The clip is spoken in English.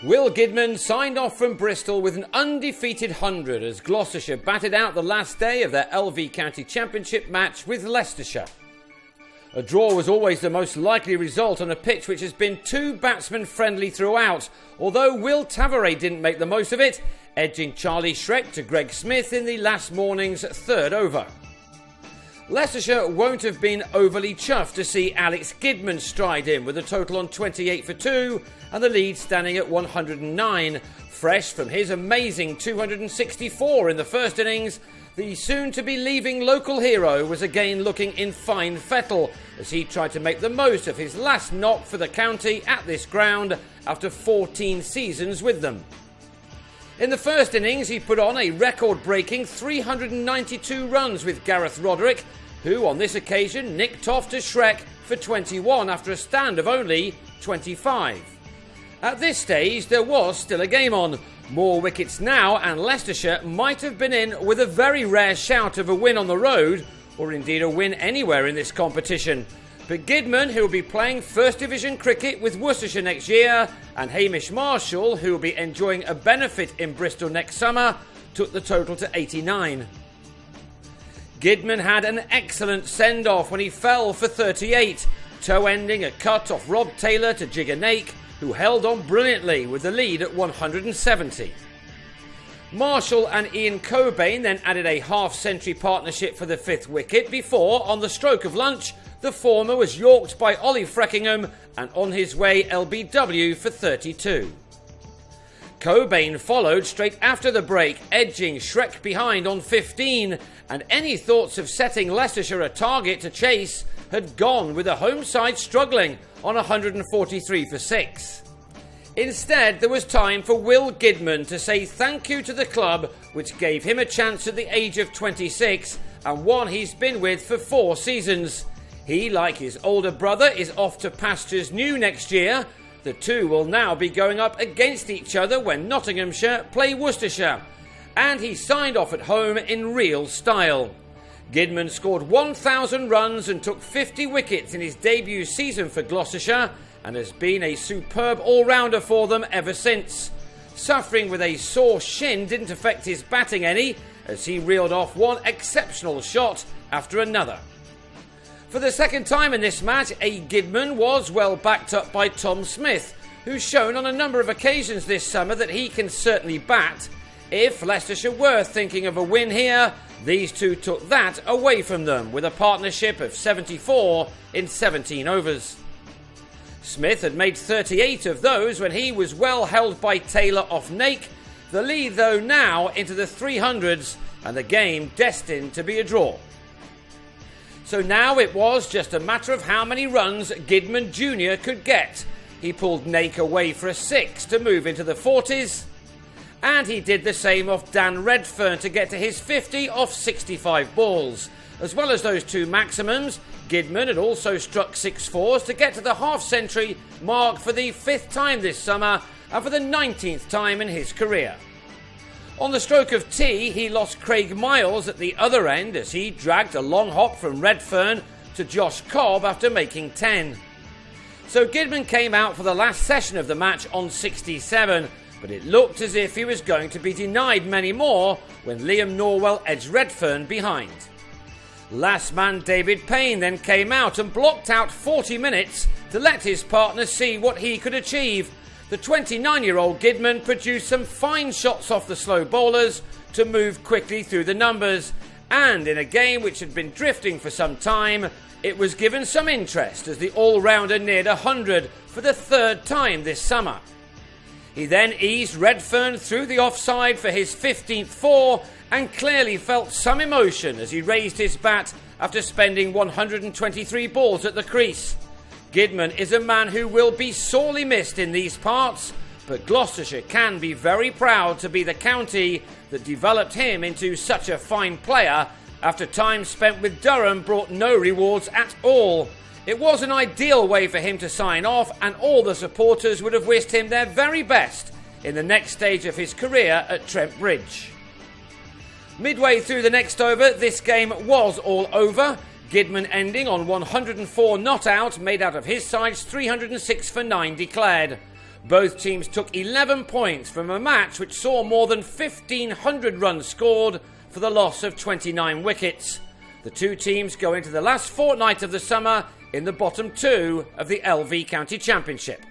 Will Gidman signed off from Bristol with an undefeated 100 as Gloucestershire batted out the last day of their LV County Championship match with Leicestershire. A draw was always the most likely result on a pitch which has been too batsman friendly throughout, although Will Tavares didn't make the most of it, edging Charlie Shrek to Greg Smith in the last morning's third over. Leicestershire won't have been overly chuffed to see Alex Gidman stride in with a total on 28 for 2 and the lead standing at 109. Fresh from his amazing 264 in the first innings, the soon-to-be-leaving local hero was again looking in fine fettle as he tried to make the most of his last knock for the county at this ground after 14 seasons with them. In the first innings, he put on a record-breaking 392 runs with Gareth Roderick, who on this occasion nicked off to Shrek for 21 after a stand of only 25. At this stage, there was still a game on. More wickets now, and Leicestershire might have been in with a very rare shout of a win on the road, or indeed a win anywhere in this competition. But Gidman, who will be playing First Division cricket with Worcestershire next year, and Hamish Marshall, who will be enjoying a benefit in Bristol next summer, took the total to 89. Gidman had an excellent send-off when he fell for 38, toe-ending a cut off Rob Taylor to Jigger Nake, who held on brilliantly with the lead at 170. Marshall and Ian Cobain then added a half-century partnership for the fifth wicket before, on the stroke of lunch, the former was yorked by Ollie Freckingham and on his way LBW for 32. Cobain followed straight after the break, edging Shrek behind on 15, and any thoughts of setting Leicestershire a target to chase had gone with the home side struggling on 143 for 6. Instead, there was time for Will Gidman to say thank you to the club, which gave him a chance at the age of 26 and one he's been with for 4 seasons. He, like his older brother, is off to pastures new next year. The two will now be going up against each other when Nottinghamshire play Worcestershire. And he signed off at home in real style. Gidman scored 1,000 runs and took 50 wickets in his debut season for Gloucestershire and has been a superb all-rounder for them ever since. Suffering with a sore shin didn't affect his batting any, as he reeled off one exceptional shot after another. For the second time in this match, A. Gidman was well backed up by Tom Smith, who's shown on a number of occasions this summer that he can certainly bat. If Leicestershire were thinking of a win here, these two took that away from them with a partnership of 74 in 17 overs. Smith had made 38 of those when he was well held by Taylor off Nake, the lead though now into the 300s and the game destined to be a draw. So now it was just a matter of how many runs Gidman Jr. could get. He pulled Nake away for a 6 to move into the 40s, and he did the same off Dan Redfern to get to his 50 off 65 balls. As well as those two maximums, Gidman had also struck 6 fours to get to the half-century mark for the 5th time this summer and for the 19th time in his career. On the stroke of tea, he lost Craig Miles at the other end as he dragged a long hop from Redfern to Josh Cobb after making 10. So Gidman came out for the last session of the match on 67, but it looked as if he was going to be denied many more when Liam Norwell edged Redfern behind. Last man David Payne then came out and blocked out 40 minutes to let his partner see what he could achieve. The 29-year-old Gidman produced some fine shots off the slow bowlers to move quickly through the numbers, and in a game which had been drifting for some time, it was given some interest as the all-rounder neared 100 for the 3rd time this summer. He then eased Redfern through the offside for his 15th 4 and clearly felt some emotion as he raised his bat after spending 123 balls at the crease. Gidman is a man who will be sorely missed in these parts, but Gloucestershire can be very proud to be the county that developed him into such a fine player after time spent with Durham brought no rewards at all. It was an ideal way for him to sign off, and all the supporters would have wished him their very best in the next stage of his career at Trent Bridge. Midway through the next over, this game was all over. Gidman ending on 104 not out, made out of his side's 306 for 9 declared. Both teams took 11 points from a match which saw more than 1,500 runs scored for the loss of 29 wickets. The two teams go into the last fortnight of the summer in the bottom two of the LV County Championship.